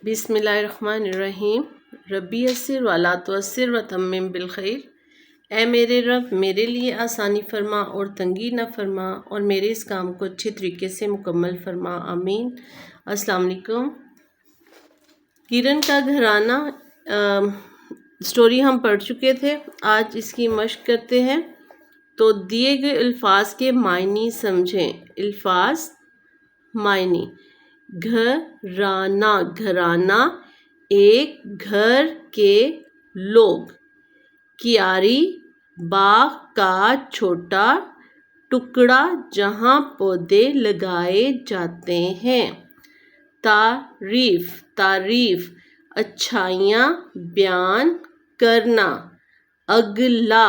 बिस्मिल्लाहिर्रहमानिर्रहीम। रब्बी यस्सिर वला तुअस्सिर वतम्मिम बिलखैर। ऐ मेरे रब, मेरे लिए आसानी फरमा और तंगी न फरमा, और मेरे इस काम को अच्छे तरीके से मुकम्मल फरमा, आमीन। अस्सलाम वालेकुम। किरण का घराना स्टोरी हम पढ़ चुके थे, आज इसकी मश्क करते हैं। तो दिए गए अल्फाज के मायने समझें। अल्फाज मायने: घराना, घराना एक घर के लोग। क्यारी, बाग का छोटा टुकड़ा जहाँ पौधे लगाए जाते हैं। तारीफ, तारीफ अच्छाइयाँ बयान करना। अगला,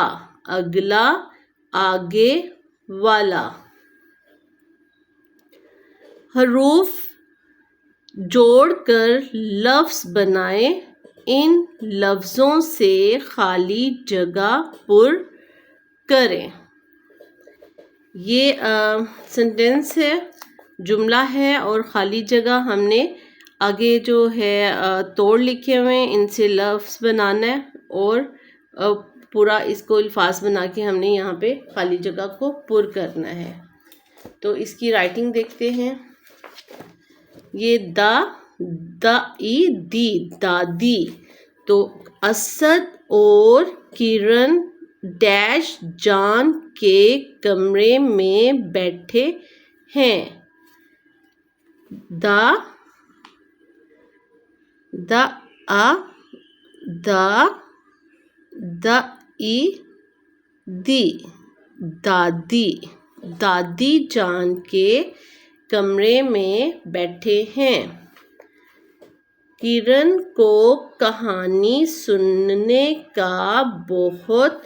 अगला आगे वाला। हरूफ जोड़कर लफ्ज़ बनाए, इन लफ्ज़ों से खाली जगह पुर करें। ये सेंटेंस है, जुमला है, और ख़ाली जगह हमने आगे जो है तोड़ लिखे हुए हैं, इनसे लफ्ज़ बनाना है और पूरा इसको अल्फाज बना के हमने यहाँ पे खाली जगह को पुर करना है। तो इसकी राइटिंग देखते हैं। ये दी दादी। तो असद और किरण डैश जान के कमरे में बैठे हैं। दादी, दादी जान के कमरे में बैठे हैं। किरण को कहानी सुनने का बहुत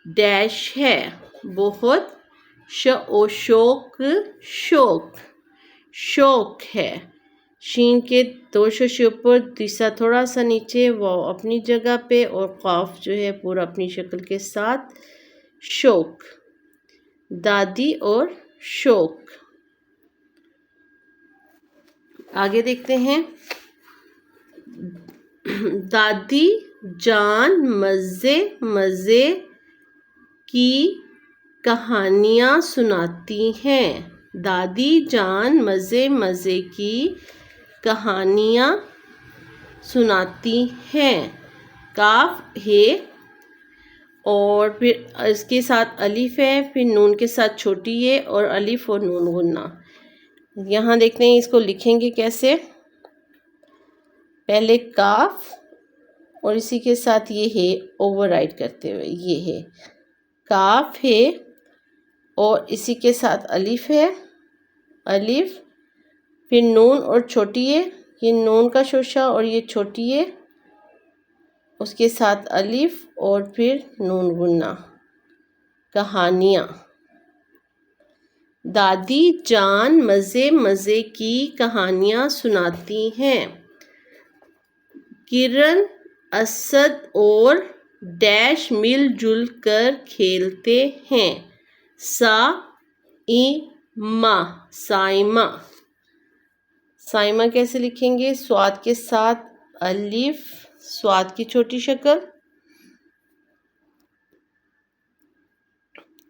डैश है, बहुत शौक है। शीन के दो शोशे ऊपर, तीसरा थोड़ा सा नीचे, वो अपनी जगह पे, और क़ाफ जो है पूरा अपनी शक्ल के साथ। शौक, दादी और शौक। आगे देखते हैं। दादी जान मज़े मज़े की कहानियाँ सुनाती हैं। दादी जान मज़े मज़े की कहानियाँ सुनाती हैं। काफ है और फिर इसके साथ अलिफ है, फिर नून के साथ छोटी है और अलिफ और नून गुन्ना। यहाँ देखते हैं इसको लिखेंगे कैसे। पहले काफ और इसी के साथ ये है ओवरराइट करते हुए, ये है काफ है और इसी के साथ अलिफ है, अलिफ, फिर नून और छोटी है, ये नून का शोशा और ये छोटी है, उसके साथ अलिफ और फिर नून गुन्ना। कहानियाँ। दादी जान मज़े मज़े की कहानियाँ सुनाती हैं। किरण, असद और डैश मिलजुल कर खेलते हैं। साइमा, साइमा कैसे लिखेंगे? स्वाद के साथ अलिफ, स्वाद की छोटी शक्ल,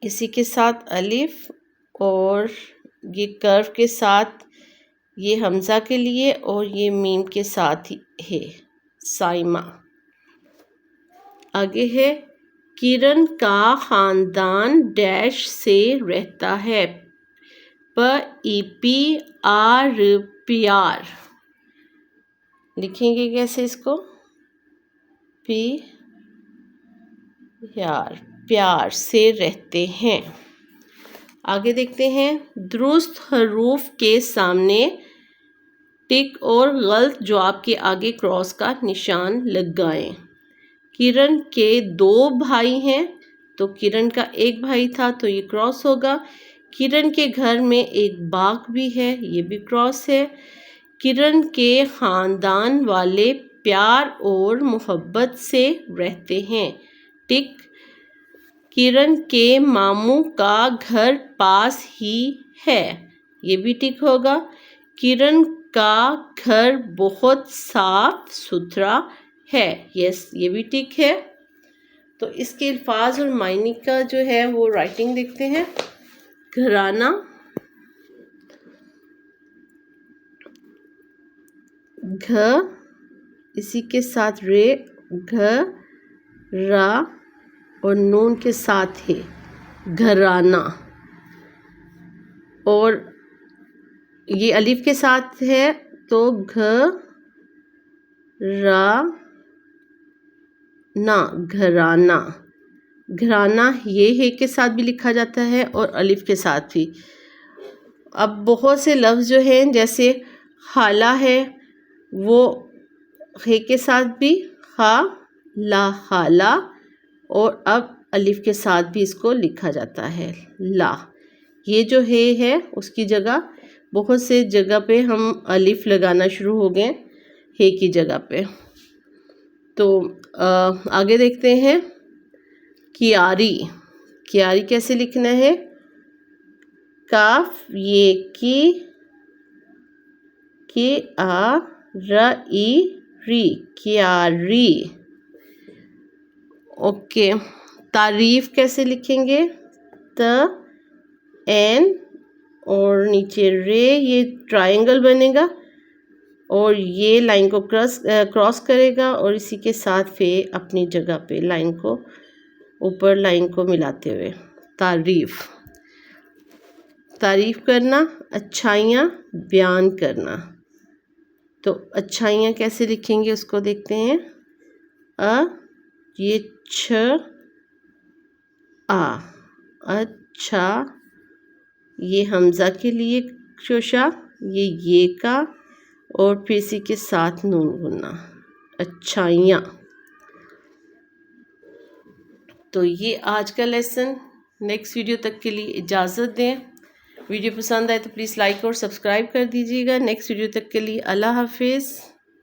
इसी के साथ अलिफ, और ये कर्व के साथ ये हमज़ा के लिए और ये मीम के साथ ही है साइमा। आगे है किरण का ख़ानदान डैश से रहता है। प्यार लिखेंगे कैसे इसको? प्यार से रहते हैं। आगे देखते हैं। दुरुस्त हरूफ के सामने टिक और गलत जवाब के आगे क्रॉस का निशान लगाएं। किरण के 2 भाई हैं, तो किरण का एक भाई था तो ये क्रॉस होगा। किरण के घर में एक बाग भी है, ये भी क्रॉस है। किरण के ख़ानदान वाले प्यार और मोहब्बत से रहते हैं, टिक। किरण के मामू का घर पास ही है, ये भी टिक होगा। किरण کا گھر بہت صاف ستھرا ہے. یس یہ بھی ٹھیک ہے. تو اس کے الفاظ اور معنی کا جو ہے وہ رائٹنگ دیکھتے ہیں. گھرانہ، گھ اسی کے ساتھ رے، گھ را اور نون کے ساتھ ہے گھرانہ. اور یہ الف کے ساتھ ہے تو گھ را نا، گھرانہ. گھرانہ یہ ہے کے ساتھ بھی لکھا جاتا ہے اور الف کے ساتھ بھی. اب بہت سے لفظ جو ہیں جیسے خالہ ہے وہ ہے کے ساتھ بھی خا لا خالہ، اور اب الف کے ساتھ بھی اس کو لکھا جاتا ہے لا. یہ جو ہے اس کی جگہ بہت سے جگہ پہ ہم الف لگانا شروع ہو گئے ہے کی جگہ پہ. تو آگے دیکھتے ہیں کیاری. کیاری کیسے لکھنا ہے؟ کاف یہ کی آ ر ای ری، کیاری. اوکے. تعریف کیسے لکھیں گے؟ ت این اور نیچے رے، یہ ٹرائنگل بنے گا اور یہ لائن کو کراس کرے گا اور اسی کے ساتھ پھر اپنی جگہ پہ لائن کو اوپر لائن کو ملاتے ہوئے. تعریف، تعریف کرنا، اچھائیاں بیان کرنا. تو اچھائیاں کیسے لکھیں گے اس کو دیکھتے ہیں. یہ چھ آ، اچھا. یہ حمزہ کے لیے شوشا، یہ کا اور پھر اسی کے ساتھ نون بننا، اچھائیاں. تو یہ آج کا لیسن. نیکسٹ ویڈیو تک کے لیے اجازت دیں. ویڈیو پسند آئے تو پلیز لائک اور سبسکرائب کر دیجیے گا. نیکسٹ ویڈیو تک کے لیے اللہ حافظ.